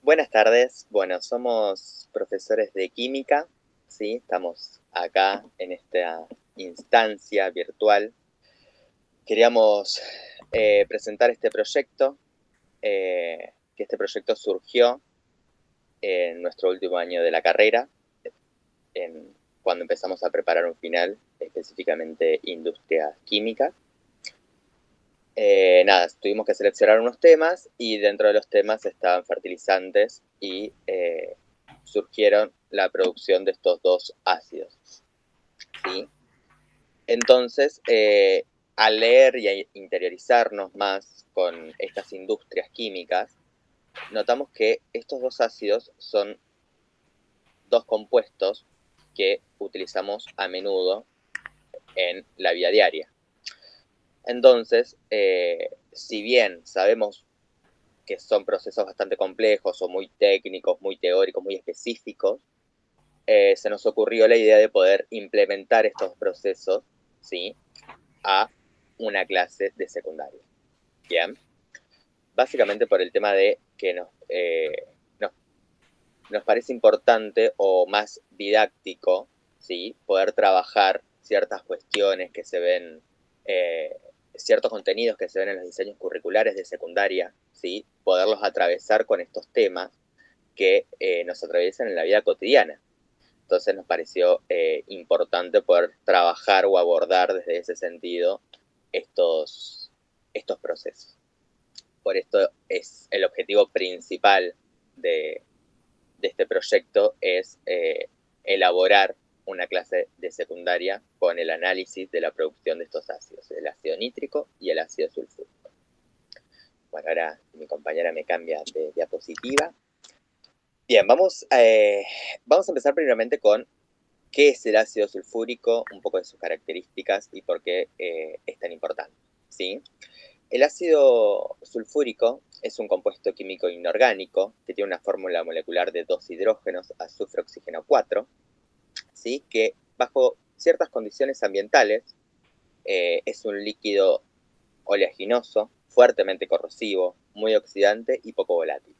Buenas tardes. Bueno, somos profesores de química, ¿sí? Estamos acá en esta instancia virtual. Queríamos presentar este proyecto, que este proyecto surgió en nuestro último año de la carrera, cuando empezamos a preparar un final, específicamente industrias químicas. Nada, tuvimos que seleccionar unos temas y dentro de los temas estaban fertilizantes y surgieron la producción de estos dos ácidos, ¿sí? Entonces, al leer y a interiorizarnos más con estas industrias químicas, notamos que estos dos ácidos son dos compuestos que utilizamos a menudo en la vida diaria. Entonces, si bien sabemos que son procesos bastante complejos o muy técnicos, muy teóricos, muy específicos, se nos ocurrió la idea de poder implementar estos procesos, ¿sí?, a una clase de secundaria. Bien, básicamente por el tema de que nos parece importante o más didáctico, ¿sí?, poder trabajar ciertas cuestiones que se ven, ciertos contenidos que se ven en los diseños curriculares de secundaria, ¿sí?, poderlos atravesar con estos temas que nos atraviesan en la vida cotidiana. Entonces nos pareció importante poder trabajar o abordar desde ese sentido estos procesos. Por esto es el objetivo principal de este proyecto es elaborar una clase de secundaria con el análisis de la producción de estos ácidos, el ácido nítrico y el ácido sulfúrico. Bueno, ahora mi compañera me cambia de diapositiva. Bien, vamos a empezar primeramente con qué es el ácido sulfúrico, un poco de sus características y por qué es tan importante, ¿sí? El ácido sulfúrico es un compuesto químico inorgánico que tiene una fórmula molecular de 2 hidrógenos, azufre, oxígeno 4, ¿sí?, que bajo ciertas condiciones ambientales es un líquido oleaginoso, fuertemente corrosivo, muy oxidante y poco volátil.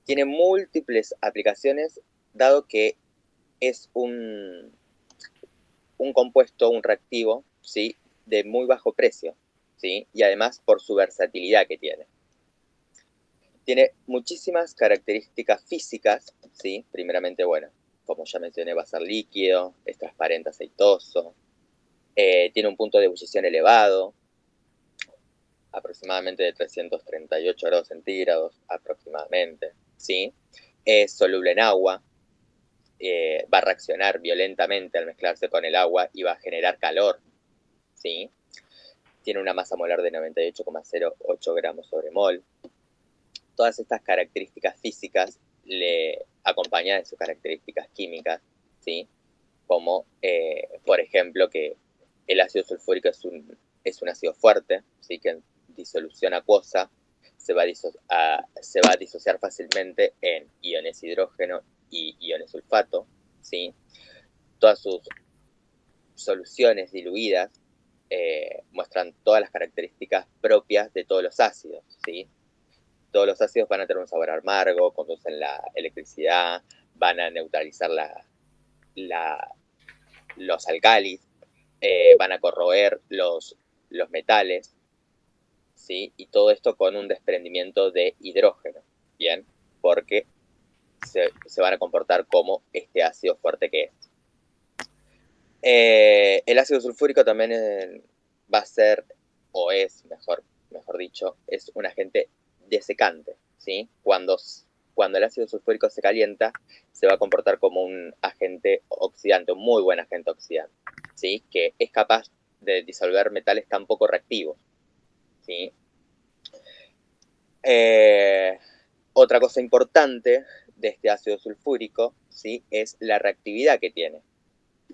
Tiene múltiples aplicaciones dado que es un compuesto, un reactivo, ¿sí?, de muy bajo precio, ¿sí?, y además por su versatilidad que tiene. Tiene muchísimas características físicas, ¿sí? Primeramente, bueno, como ya mencioné, va a ser líquido, es transparente, aceitoso, tiene un punto de ebullición elevado, aproximadamente de 338 grados centígrados, aproximadamente, ¿sí? Es soluble en agua, va a reaccionar violentamente al mezclarse con el agua y va a generar calor, ¿sí? Tiene una masa molar de 98,08 gramos sobre mol. Todas estas características físicas le acompañan de sus características químicas, ¿sí? Como, por ejemplo, que el ácido sulfúrico es un ácido fuerte, ¿sí?, que en disolución acuosa se va a disociar fácilmente en iones hidrógeno y iones sulfato, ¿sí? Todas sus soluciones diluidas muestran todas las características propias de todos los ácidos, ¿sí? Todos los ácidos van a tener un sabor amargo, conducen la electricidad, van a neutralizar los alcalis, van a corroer los metales, ¿sí? Y todo esto con un desprendimiento de hidrógeno, ¿bien? Porque se van a comportar como este ácido fuerte que es. El ácido sulfúrico también va a ser, o es, mejor dicho, es un agente desecante, ¿sí? Cuando el ácido sulfúrico se calienta, se va a comportar como un agente oxidante, un muy buen agente oxidante, ¿sí?, que es capaz de disolver metales tan poco reactivos, ¿sí? Otra cosa importante de este ácido sulfúrico, ¿sí?, es la reactividad que tiene.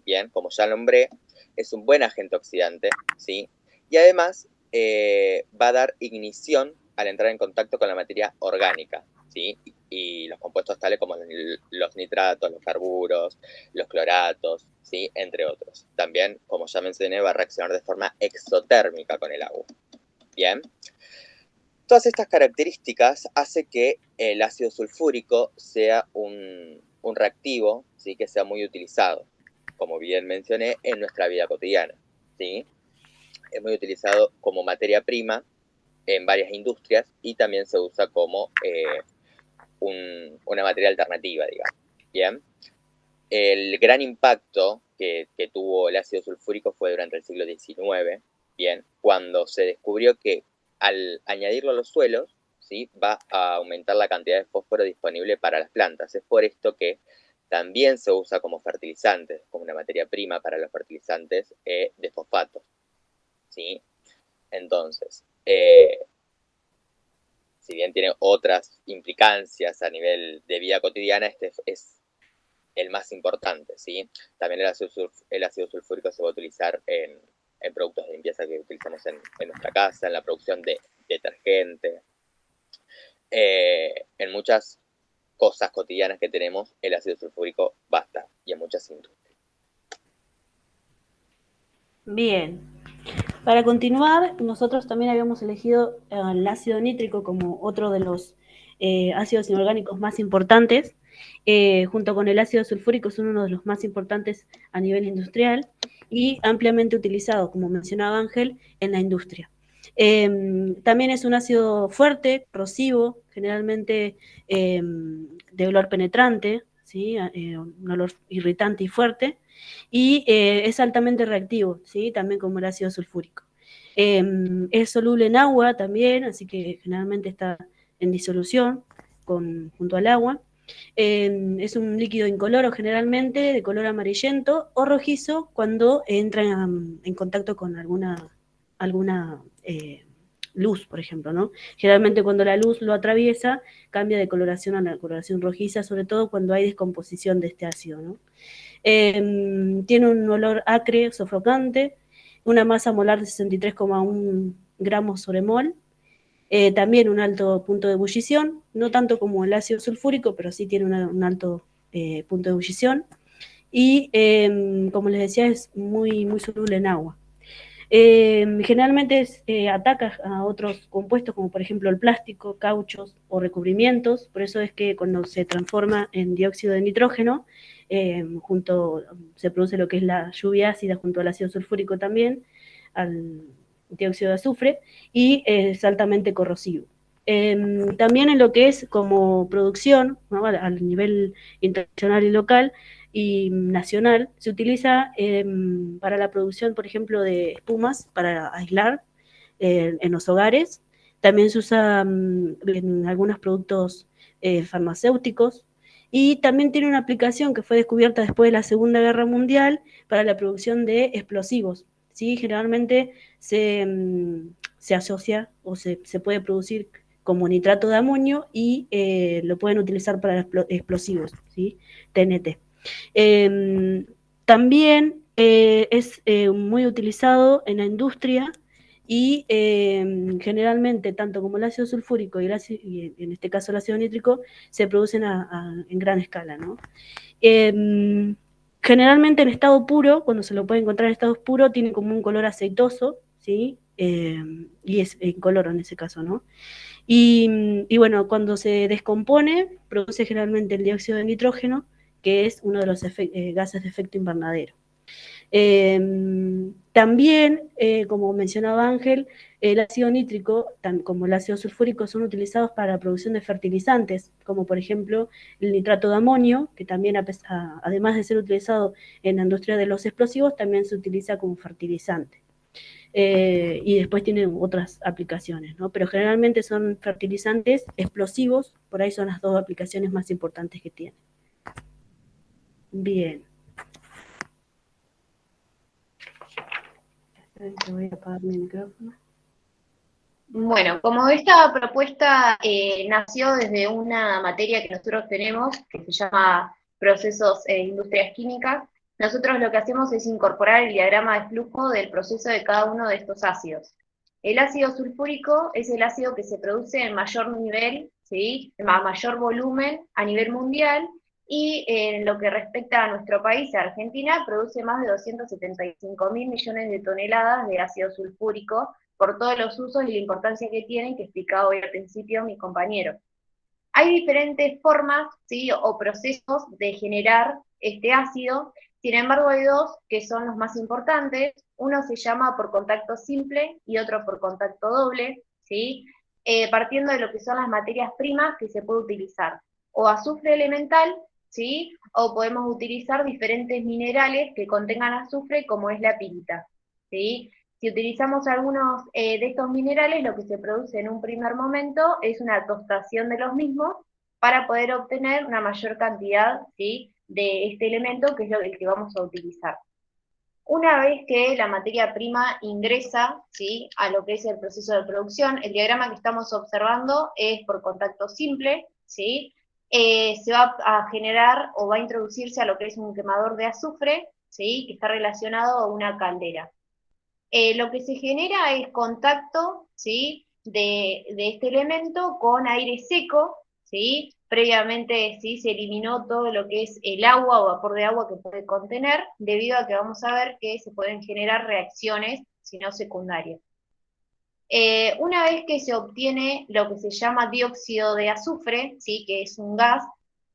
Bien, como ya nombré, es un buen agente oxidante, ¿sí? Y además va a dar ignición al entrar en contacto con la materia orgánica, ¿sí? Y los compuestos tales como los nitratos, los carburos, los cloratos, ¿sí?, entre otros. También, como ya mencioné, va a reaccionar de forma exotérmica con el agua. Bien. Todas estas características hacen que el ácido sulfúrico sea un reactivo, ¿sí? Que sea muy utilizado, como bien mencioné, en nuestra vida cotidiana, ¿sí? Es muy utilizado como materia prima en varias industrias y también se usa como una materia alternativa, digamos. ¿Bien? El gran impacto que tuvo el ácido sulfúrico fue durante el siglo XIX, bien, cuando se descubrió que al añadirlo a los suelos, ¿sí? Va a aumentar la cantidad de fósforo disponible para las plantas. Es por esto que también se usa como fertilizante, como una materia prima para los fertilizantes de fosfatos, ¿sí? Entonces, si bien tiene otras implicancias a nivel de vida cotidiana, este es el más importante, ¿sí? También el ácido sulfúrico se va a utilizar en productos de limpieza que utilizamos en nuestra casa, en la producción de detergente, en muchas cosas cotidianas que tenemos, el ácido sulfúrico basta, y en muchas industrias. Bien. Para continuar, nosotros también habíamos elegido el ácido nítrico como otro de los ácidos inorgánicos más importantes, junto con el ácido sulfúrico es uno de los más importantes a nivel industrial y ampliamente utilizado, como mencionaba Ángel, en la industria. También es un ácido fuerte, corrosivo, generalmente de olor penetrante, ¿sí? Un olor irritante y fuerte, y es altamente reactivo, ¿sí? También como el ácido sulfúrico. Es soluble en agua también, así que generalmente está en disolución junto al agua. Es un líquido incoloro generalmente, de color amarillento o rojizo cuando entra en contacto con alguna luz, por ejemplo, ¿no? Generalmente cuando la luz lo atraviesa, cambia de coloración a la coloración rojiza, sobre todo cuando hay descomposición de este ácido, ¿no? Tiene un olor acre, sofocante, una masa molar de 63,1 gramos sobre mol, también un alto punto de ebullición, no tanto como el ácido sulfúrico, pero sí tiene un alto punto de ebullición, y como les decía, es muy soluble en agua. Generalmente ataca a otros compuestos como por ejemplo el plástico, cauchos o recubrimientos, por eso es que cuando se transforma en dióxido de nitrógeno, se produce lo que es la lluvia ácida junto al ácido sulfúrico también, al dióxido de azufre, y es altamente corrosivo. También en lo que es como producción, ¿no? Al nivel internacional y local, y nacional, se utiliza para la producción, por ejemplo, de espumas para aislar en los hogares. También se usa en algunos productos farmacéuticos. Y también tiene una aplicación que fue descubierta después de la Segunda Guerra Mundial para la producción de explosivos. ¿Sí? Generalmente se asocia o se puede producir como nitrato de amonio y lo pueden utilizar para explosivos, ¿sí? TNT. También es muy utilizado en la industria y generalmente tanto como el ácido sulfúrico y en este caso el ácido nítrico se producen en gran escala, ¿no? Generalmente en estado puro, cuando se lo puede encontrar en estado puro, tiene como un color aceitoso, ¿sí? Y es incoloro en ese caso, ¿no? Y bueno, cuando se descompone, produce generalmente el dióxido de nitrógeno, que es uno de los gases de efecto invernadero. También, como mencionaba Ángel, el ácido nítrico, como el ácido sulfúrico, son utilizados para la producción de fertilizantes, como por ejemplo el nitrato de amonio, que también, además de ser utilizado en la industria de los explosivos, también se utiliza como fertilizante. Y después tienen otras aplicaciones, ¿no? Pero generalmente son fertilizantes explosivos, por ahí son las dos aplicaciones más importantes que tienen. Bien. Voy a apagar mi micrófono. Bueno, como esta propuesta nació desde una materia que nosotros tenemos, que se llama procesos e industrias químicas, nosotros lo que hacemos es incorporar el diagrama de flujo del proceso de cada uno de estos ácidos. El ácido sulfúrico es el ácido que se produce en mayor nivel, ¿sí? A mayor volumen a nivel mundial, y en lo que respecta a nuestro país, a Argentina, produce más de 275.000 millones de toneladas de ácido sulfúrico por todos los usos y la importancia que tienen, que explicaba hoy al principio mi compañero. Hay diferentes formas, ¿sí?, o procesos de generar este ácido. Sin embargo, hay dos que son los más importantes. Uno se llama por contacto simple y otro por contacto doble, ¿sí? Partiendo de lo que son las materias primas que se puede utilizar. O azufre elemental, ¿sí?, o podemos utilizar diferentes minerales que contengan azufre, como es la pirita, ¿sí? Si utilizamos algunos de estos minerales, lo que se produce en un primer momento es una tostación de los mismos para poder obtener una mayor cantidad, ¿sí?, de este elemento, que es el que vamos a utilizar. Una vez que la materia prima ingresa, ¿sí?, a lo que es el proceso de producción, el diagrama que estamos observando es por contacto simple, ¿sí? Se va a generar o va a introducirse a lo que es un quemador de azufre, ¿sí?, que está relacionado a una caldera. Lo que se genera es contacto, ¿sí?, de este elemento con aire seco, ¿sí? Previamente, ¿sí?, se eliminó todo lo que es el agua o vapor de agua que puede contener, debido a que vamos a ver que se pueden generar reacciones, si no secundarias. Una vez que se obtiene lo que se llama dióxido de azufre, ¿sí?, que es un gas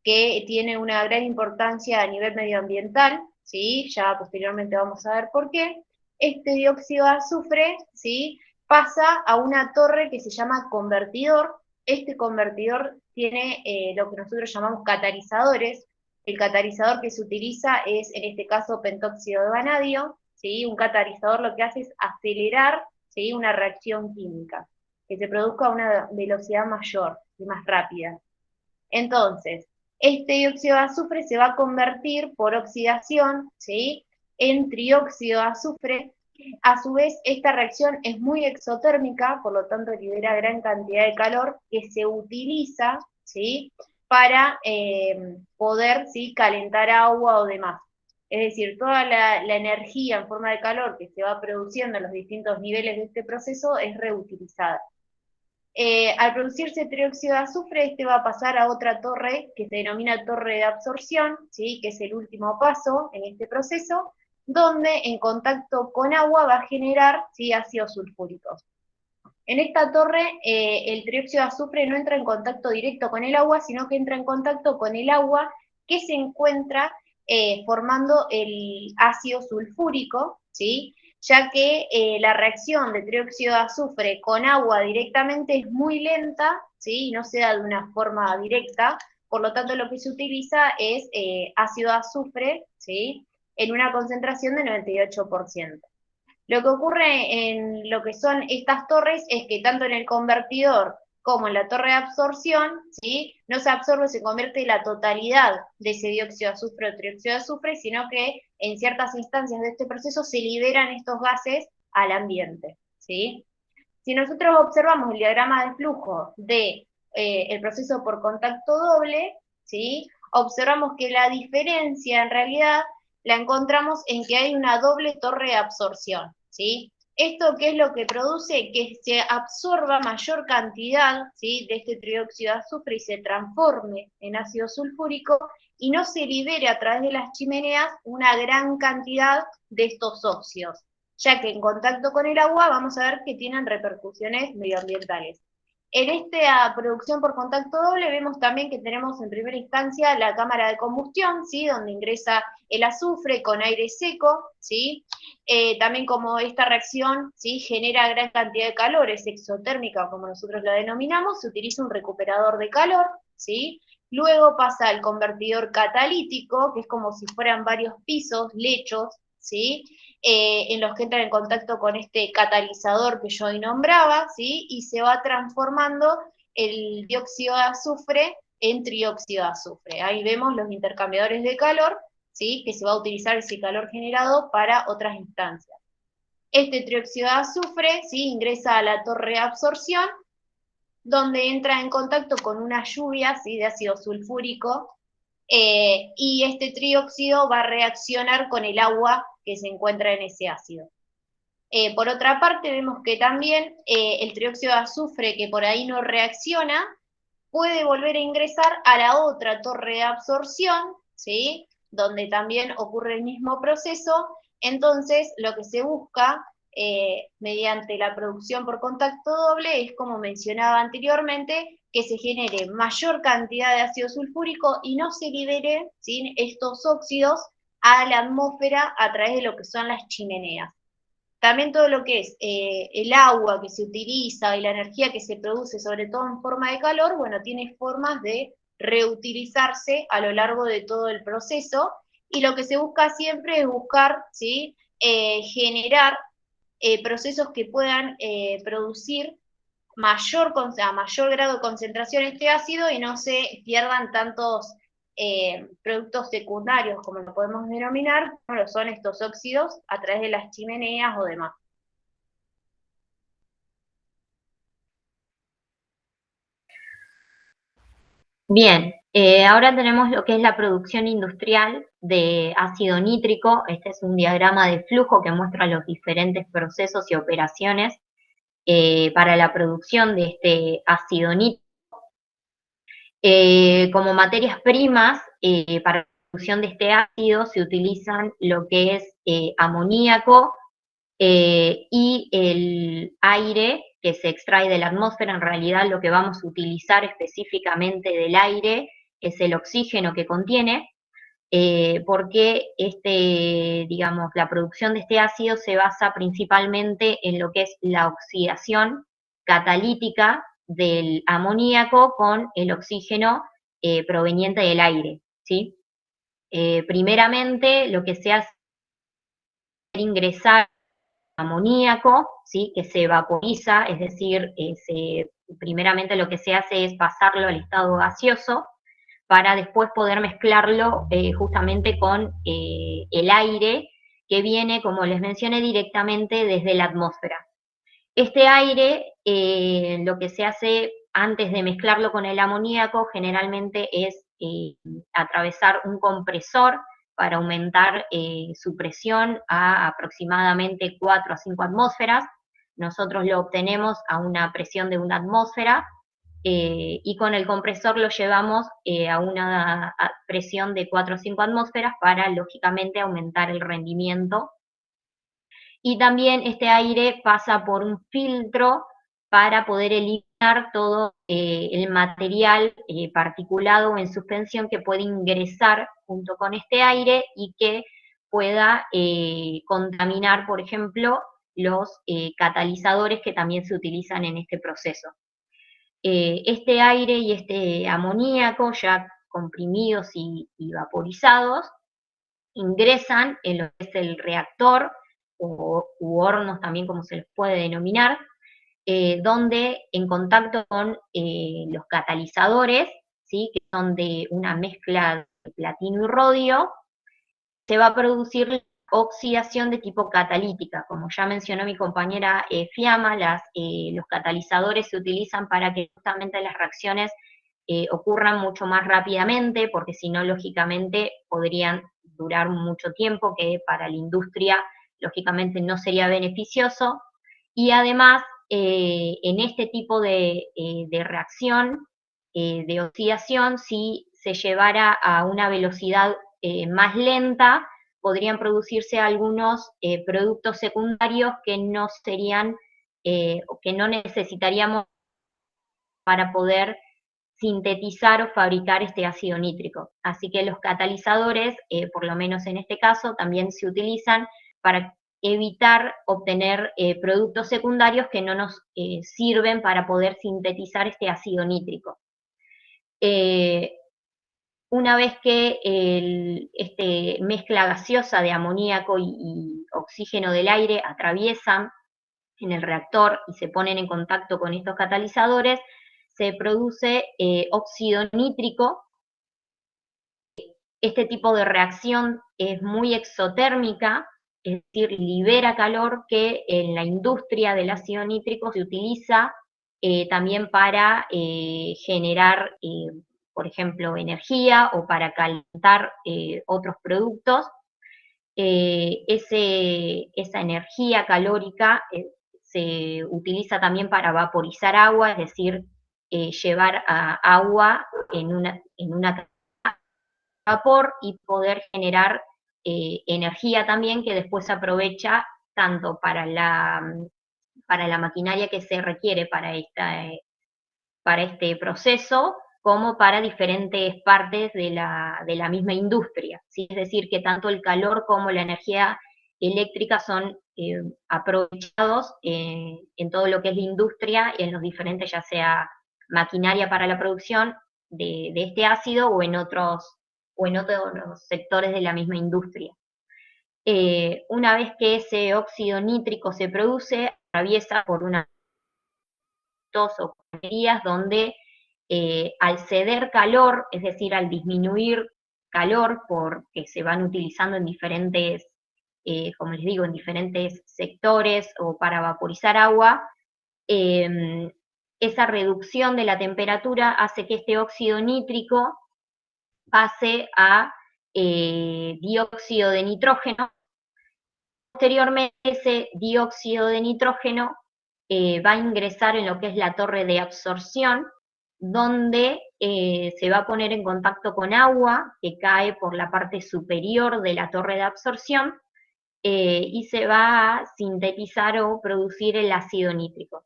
que tiene una gran importancia a nivel medioambiental, ¿sí?, ya posteriormente vamos a ver por qué. Este dióxido de azufre, ¿sí?, pasa a una torre que se llama convertidor. Este convertidor tiene lo que nosotros llamamos catalizadores. El catalizador que se utiliza es, en este caso, pentóxido de vanadio, ¿sí? Un catalizador lo que hace es acelerar, ¿sí?, una reacción química, que se produzca a una velocidad mayor y más rápida. Entonces, este dióxido de azufre se va a convertir por oxidación, ¿sí?, en trióxido de azufre. A su vez, esta reacción es muy exotérmica, por lo tanto libera gran cantidad de calor que se utiliza, ¿sí?, para poder, ¿sí?, calentar agua o demás. Es decir, toda la energía en forma de calor que se va produciendo en los distintos niveles de este proceso es reutilizada. Al producirse trióxido de azufre, este va a pasar a otra torre que se denomina torre de absorción, ¿sí?, que es el último paso en este proceso, donde en contacto con agua va a generar, ¿sí?, ácidos sulfúricos. En esta torre, el trióxido de azufre no entra en contacto directo con el agua, sino que entra en contacto con el agua que se encuentra formando el ácido sulfúrico, ¿sí?, ya que la reacción de trióxido de azufre con agua directamente es muy lenta, ¿sí?, y no se da de una forma directa. Por lo tanto, lo que se utiliza es ácido de azufre, ¿sí?, en una concentración de 98%. Lo que ocurre en lo que son estas torres es que tanto en el convertidor como en la torre de absorción, ¿sí?, no se absorbe, se convierte la totalidad de ese dióxido de azufre o trióxido de azufre, sino que en ciertas instancias de este proceso se liberan estos gases al ambiente, ¿sí? Si nosotros observamos el diagrama de flujo de el proceso por contacto doble, ¿sí?, observamos que la diferencia en realidad la encontramos en que hay una doble torre de absorción, ¿sí? ¿Esto qué es lo que produce? Que se absorba mayor cantidad, ¿sí?, de este trióxido de azufre y se transforme en ácido sulfúrico, y no se libere a través de las chimeneas una gran cantidad de estos óxidos, ya que en contacto con el agua vamos a ver que tienen repercusiones medioambientales. En esta producción por contacto doble vemos también que tenemos en primera instancia la cámara de combustión, ¿sí?, donde ingresa el azufre con aire seco, ¿sí? También como esta reacción, ¿sí?, genera gran cantidad de calor, es exotérmica como nosotros la denominamos, se utiliza un recuperador de calor, ¿sí? Luego pasa al convertidor catalítico, que es como si fueran varios pisos, lechos, ¿sí?, en los que entran en contacto con este catalizador que yo hoy nombraba, ¿sí?, y se va transformando el dióxido de azufre en trióxido de azufre. Ahí vemos los intercambiadores de calor, ¿sí?, que se va a utilizar ese calor generado para otras instancias. Este trióxido de azufre, ¿sí?, ingresa a la torre de absorción, donde entra en contacto con una lluvia, ¿sí?, de ácido sulfúrico, y este trióxido va a reaccionar con el agua que se encuentra en ese ácido. Por otra parte, vemos que también el trióxido de azufre, que por ahí no reacciona, puede volver a ingresar a la otra torre de absorción, ¿sí?, donde también ocurre el mismo proceso. Entonces, lo que se busca mediante la producción por contacto doble, es como mencionaba anteriormente, que se genere mayor cantidad de ácido sulfúrico y no se libere, ¿sí?, estos óxidos a la atmósfera a través de lo que son las chimeneas. También todo lo que es el agua que se utiliza y la energía que se produce, sobre todo en forma de calor, bueno, tiene formas de reutilizarse a lo largo de todo el proceso, y lo que se busca siempre es buscar, ¿sí?, generar procesos que puedan producir a mayor grado de concentración este ácido y no se pierdan tantos productos secundarios, como lo podemos denominar, como lo son estos óxidos a través de las chimeneas o demás. Bien, ahora tenemos lo que es la producción industrial de ácido nítrico. Este es un diagrama de flujo que muestra los diferentes procesos y operaciones para la producción de este ácido nítrico. Como materias primas, para la producción de este ácido se utilizan lo que es amoníaco y el aire que se extrae de la atmósfera. En realidad lo que vamos a utilizar específicamente del aire es el oxígeno que contiene, porque digamos, la producción de este ácido se basa principalmente en lo que es la oxidación catalítica del amoníaco con el oxígeno proveniente del aire, ¿sí? Primeramente, lo que se hace es ingresar amoníaco, ¿sí?, que se vaporiza, es decir, primeramente lo que se hace es pasarlo al estado gaseoso para después poder mezclarlo justamente con el aire que viene, como les mencioné, directamente desde la atmósfera. Este aire, lo que se hace antes de mezclarlo con el amoníaco, generalmente es atravesar un compresor para aumentar su presión a aproximadamente 4 a 5 atmósferas. Nosotros lo obtenemos a una presión de 1 atmósfera, y con el compresor lo llevamos a una presión de 4 o 5 atmósferas para, lógicamente, aumentar el rendimiento. Y también este aire pasa por un filtro para poder eliminar todo el material particulado o en suspensión que puede ingresar junto con este aire y que pueda contaminar, por ejemplo, los catalizadores que también se utilizan en este proceso. Este aire y este amoníaco ya comprimidos y vaporizados ingresan en lo que es el reactor u hornos también, como se les puede denominar, donde en contacto con los catalizadores, ¿sí?, que son de una mezcla de platino y rodio, se va a producir oxidación de tipo catalítica. Como ya mencionó mi compañera Fiamma, los catalizadores se utilizan para que justamente las reacciones ocurran mucho más rápidamente, porque si no, lógicamente, podrían durar mucho tiempo, que para la industria, lógicamente, no sería beneficioso. Y además, en este tipo de reacción, de oxidación, si se llevara a una velocidad más lenta, podrían producirse algunos productos secundarios que no serían, o que no necesitaríamos para poder sintetizar o fabricar este ácido nítrico. Así que los catalizadores, por lo menos en este caso, también se utilizan para evitar obtener productos secundarios que no nos sirven para poder sintetizar este ácido nítrico. Una vez que mezcla gaseosa de amoníaco y oxígeno del aire atraviesan en el reactor y se ponen en contacto con estos catalizadores, se produce óxido nítrico. Este tipo de reacción es muy exotérmica, es decir, libera calor, que en la industria del ácido nítrico se utiliza también para generar, por ejemplo, energía o para calentar otros productos. Esa energía calórica se utiliza también para vaporizar agua, es decir, llevar agua en una vapor y poder generar energía también, que después se aprovecha tanto para la maquinaria que se requiere para este proceso, como para diferentes partes de la misma industria, ¿sí? Es decir, que tanto el calor como la energía eléctrica son aprovechados en todo lo que es la industria, en los diferentes, ya sea maquinaria para la producción de este ácido o en otros sectores de la misma industria. Una vez que ese óxido nítrico se produce, atraviesa por una o días donde al ceder calor, es decir, al disminuir calor porque se van utilizando en diferentes, como les digo, en diferentes sectores o para vaporizar agua, esa reducción de la temperatura hace que este óxido nítrico pase a dióxido de nitrógeno. Posteriormente, ese dióxido de nitrógeno va a ingresar en lo que es la torre de absorción, donde se va a poner en contacto con agua que cae por la parte superior de la torre de absorción y se va a sintetizar o producir el ácido nítrico.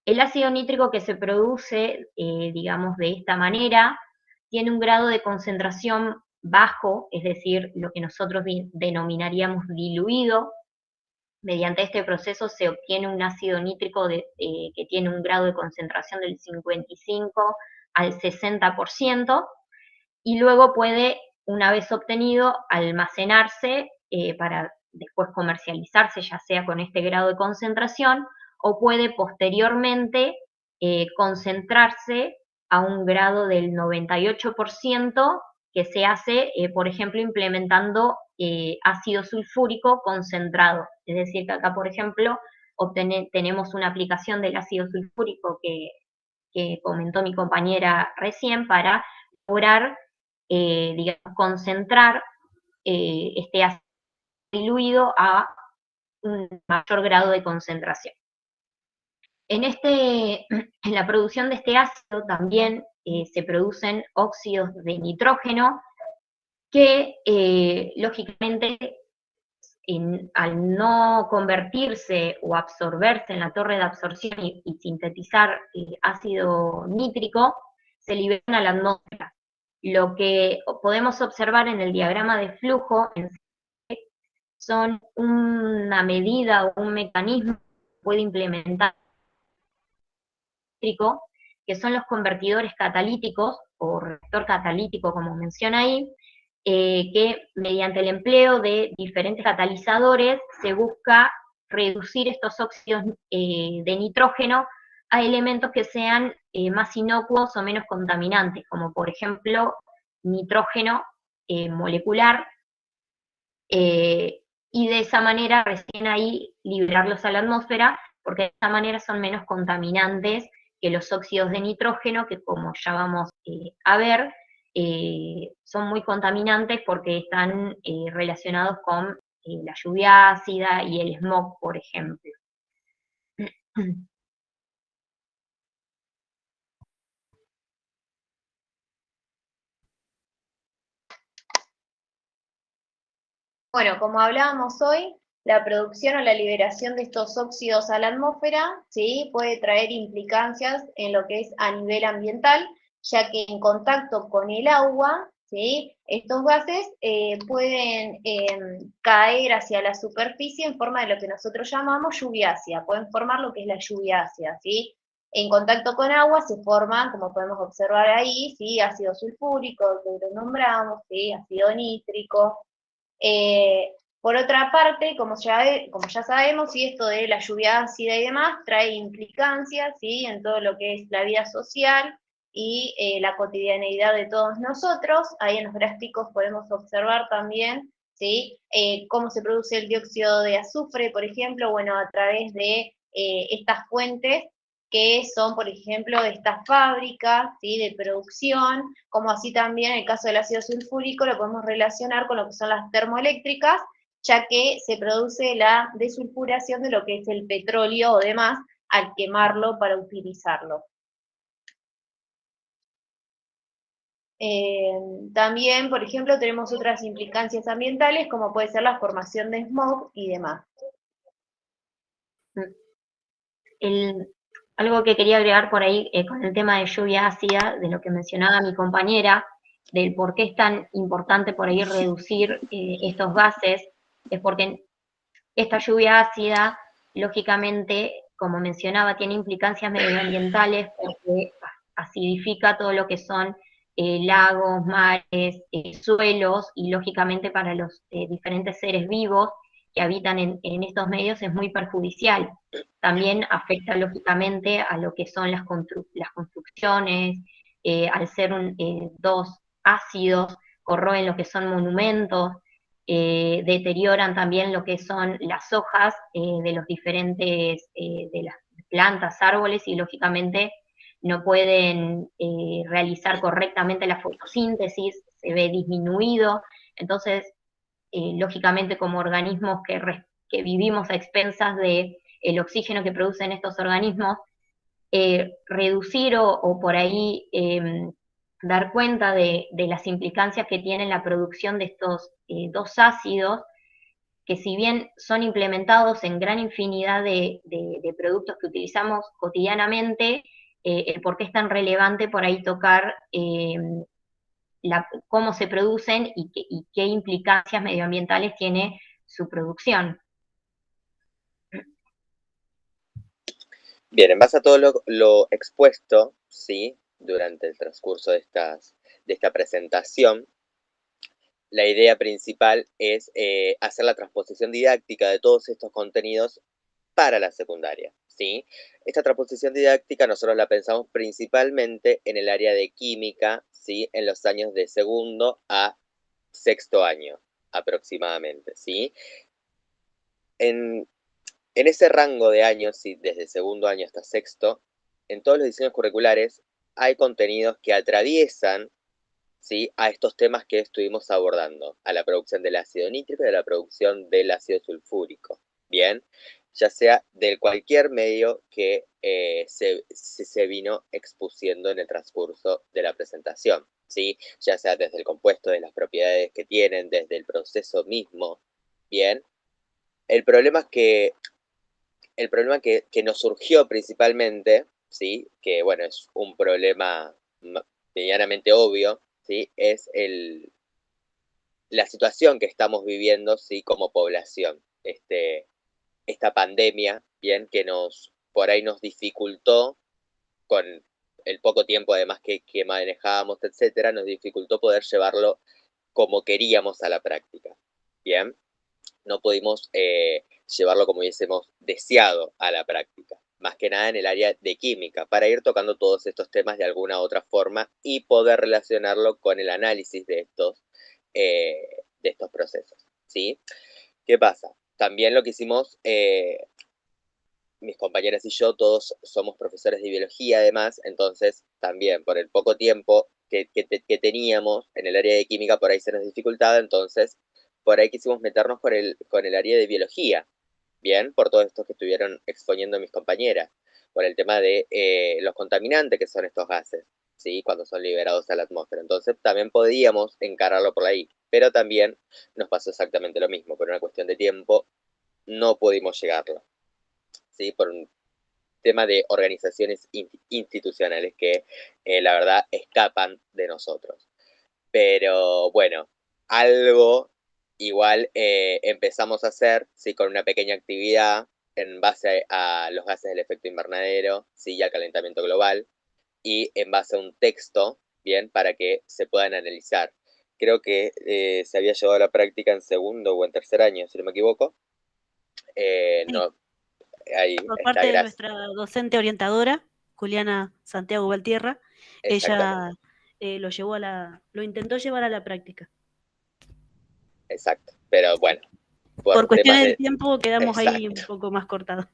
El ácido nítrico que se produce, digamos, de esta manera, tiene un grado de concentración bajo, es decir, lo que nosotros denominaríamos diluido. Mediante este proceso se obtiene un ácido nítrico que tiene un grado de concentración del 55 al 60%, y luego puede, una vez obtenido, almacenarse para después comercializarse, ya sea con este grado de concentración, o puede posteriormente concentrarse a un grado del 98%, que se hace, por ejemplo, implementando ácido sulfúrico concentrado. Es decir, que acá, por ejemplo, tenemos una aplicación del ácido sulfúrico que comentó mi compañera recién para lograr, digamos, concentrar este ácido diluido a un mayor grado de concentración. En la producción de este ácido también se producen óxidos de nitrógeno que, lógicamente, al no convertirse o absorberse en la torre de absorción y sintetizar ácido nítrico, se liberan a la atmósfera. Lo que podemos observar en el diagrama de flujo son una medida o un mecanismo que puede implementar que son los convertidores catalíticos o reactor catalítico, como menciona ahí, que mediante el empleo de diferentes catalizadores se busca reducir estos óxidos de nitrógeno a elementos que sean más inocuos o menos contaminantes, como por ejemplo nitrógeno molecular, y de esa manera recién ahí liberarlos a la atmósfera, porque de esa manera son menos contaminantes que los óxidos de nitrógeno, que como ya vamos a ver, son muy contaminantes porque están relacionados con la lluvia ácida y el smog, por ejemplo. Bueno, como hablábamos hoy, la producción o la liberación de estos óxidos a la atmósfera, ¿sí?, puede traer implicancias en lo que es a nivel ambiental, ya que en contacto con el agua, ¿sí?, estos gases pueden caer hacia la superficie en forma de lo que nosotros llamamos lluvia ácida, pueden formar lo que es la lluvia ácida, ¿sí? En contacto con agua se forman, como podemos observar ahí, ¿sí?, ácido sulfúrico, que lo nombramos, ¿sí?, ácido nítrico. Por otra parte, como ya sabemos, ¿sí?, esto de la lluvia ácida y demás trae implicancias, ¿sí?, en todo lo que es la vida social y la cotidianeidad de todos nosotros. Ahí en los gráficos podemos observar también, ¿sí?, cómo se produce el dióxido de azufre, por ejemplo, bueno, a través de estas fuentes que son, por ejemplo, estas fábricas, ¿sí?, de producción, como así también en el caso del ácido sulfúrico lo podemos relacionar con lo que son las termoeléctricas, ya que se produce la desulfuración de lo que es el petróleo o demás al quemarlo para utilizarlo. También, por ejemplo, tenemos otras implicancias ambientales, como puede ser la formación de smog y demás. Algo que quería agregar por ahí con el tema de lluvia ácida, de lo que mencionaba mi compañera, del por qué es tan importante por ahí reducir estos gases, es porque esta lluvia ácida, lógicamente, como mencionaba, tiene implicancias medioambientales porque acidifica todo lo que son lagos, mares, suelos, y lógicamente para los diferentes seres vivos que habitan en estos medios es muy perjudicial. También afecta lógicamente a lo que son las construcciones, al ser dos ácidos, corroen lo que son monumentos, deterioran también lo que son las hojas de los diferentes, de las plantas, árboles, y lógicamente no pueden realizar correctamente la fotosíntesis, se ve disminuido. Entonces, lógicamente como organismos que vivimos a expensas de el oxígeno que producen estos organismos, reducir o por ahí dar cuenta de las implicancias que tiene la producción de estos dos ácidos, que si bien son implementados en gran infinidad de productos que utilizamos cotidianamente, el por qué es tan relevante por ahí tocar cómo se producen y qué implicancias medioambientales tiene su producción. Bien, en base a todo lo expuesto, ¿sí? Durante el transcurso de esta presentación, la idea principal es hacer la transposición didáctica de todos estos contenidos para la secundaria, ¿sí? Esta transposición didáctica nosotros la pensamos principalmente en el área de química, ¿sí? En los años de segundo a sexto año, aproximadamente, ¿sí? En ese rango de años, ¿sí? Desde segundo año hasta sexto, en todos los diseños curriculares hay contenidos que atraviesan, ¿sí? A estos temas que estuvimos abordando, a la producción del ácido nítrico y a la producción del ácido sulfúrico, ¿bien? Ya sea de cualquier medio que se vino expusiendo en el transcurso de la presentación, ¿sí? Ya sea desde el compuesto, de las propiedades que tienen, desde el proceso mismo, ¿bien? El problema es que el problema que nos surgió principalmente, ¿sí? Que bueno, es un problema medianamente obvio, ¿sí? Es la situación que estamos viviendo, ¿sí? Como población. Esta pandemia, bien, que por ahí nos dificultó, con el poco tiempo además que manejábamos, etcétera, nos dificultó poder llevarlo como queríamos a la práctica, bien. No pudimos llevarlo como hubiésemos deseado a la práctica, más que nada en el área de química, para ir tocando todos estos temas de alguna otra forma y poder relacionarlo con el análisis de estos procesos, ¿sí? ¿Qué pasa? También lo que hicimos, mis compañeras y yo, todos somos profesores de biología además, entonces también por el poco tiempo que teníamos en el área de química, por ahí se nos dificultaba, entonces por ahí quisimos meternos con el área de biología, bien, por todo esto que estuvieron exponiendo mis compañeras, por el tema de los contaminantes que son estos gases, ¿sí? Cuando son liberados a la atmósfera. Entonces también podíamos encararlo por ahí, pero también nos pasó exactamente lo mismo, por una cuestión de tiempo no pudimos llegarlo, ¿sí? Por un tema de organizaciones institucionales que la verdad escapan de nosotros. Pero bueno, algo igual empezamos a hacer, sí, con una pequeña actividad en base a los gases del efecto invernadero, sí, y al calentamiento global, y en base a un texto, bien, para que se puedan analizar. Creo que se había llevado a la práctica en segundo o en tercer año, si no me equivoco. Sí, No, ahí por está, parte de gracias. nuestra docente orientadora, Juliana Santiago Valtierra, ella Exactamente, lo intentó llevar a la práctica. exacto. Pero bueno, Por por temas cuestiones del de... tiempo quedamos ahí un Exacto. poco más cortados.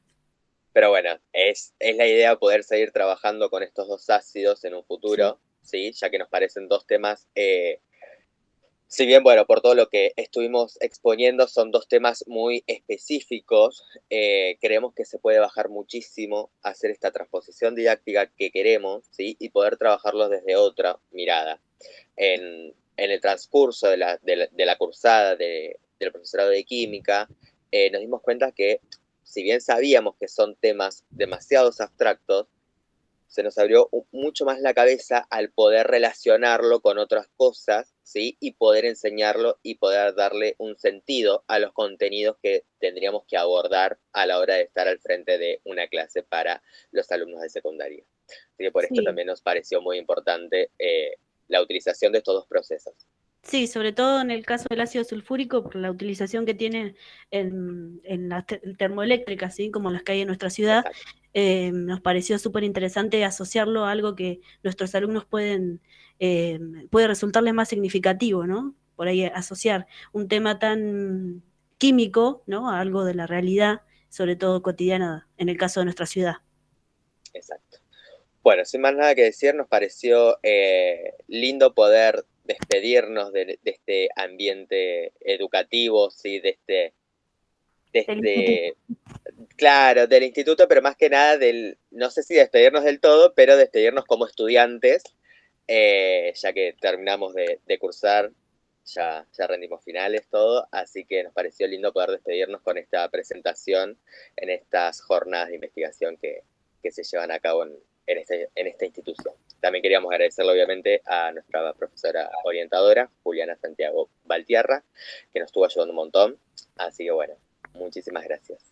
Pero bueno, es la idea poder seguir trabajando con estos dos ácidos en un Sí. futuro, ¿sí? Ya que nos parecen dos temas, si bien, bueno, por todo lo que estuvimos exponiendo, son dos temas muy específicos, creemos que se puede bajar muchísimo, hacer esta transposición didáctica que queremos, ¿sí? Y poder trabajarlos desde otra mirada. En el transcurso de la cursada del profesorado de química, nos dimos cuenta que si bien sabíamos que son temas demasiado abstractos, se nos abrió mucho más la cabeza al poder relacionarlo con otras cosas, ¿sí? Y poder enseñarlo y poder darle un sentido a los contenidos que tendríamos que abordar a la hora de estar al frente de una clase para los alumnos de secundaria. Así que por esto Sí. también nos pareció muy importante la utilización de estos dos procesos. Sí, sobre todo en el caso del ácido sulfúrico, por la utilización que tiene en las termoeléctricas, ¿sí? Como las que hay en nuestra ciudad, nos pareció súper interesante asociarlo a algo que nuestros alumnos puede resultarles más significativo, ¿no? Por ahí asociar un tema tan químico, ¿no? A algo de la realidad, sobre todo cotidiana, en el caso de nuestra ciudad. Exacto. Bueno, sin más nada que decir, nos pareció lindo poder despedirnos de este ambiente educativo, ¿sí? Claro, del instituto, pero más que nada no sé si despedirnos del todo, pero despedirnos como estudiantes, ya que terminamos de cursar, ya rendimos finales, todo, así que nos pareció lindo poder despedirnos con esta presentación en estas jornadas de investigación que se llevan a cabo en esta institución. También queríamos agradecerle obviamente a nuestra profesora orientadora, Juliana Santiago Valtierra, que nos estuvo ayudando un montón, así que bueno, muchísimas gracias.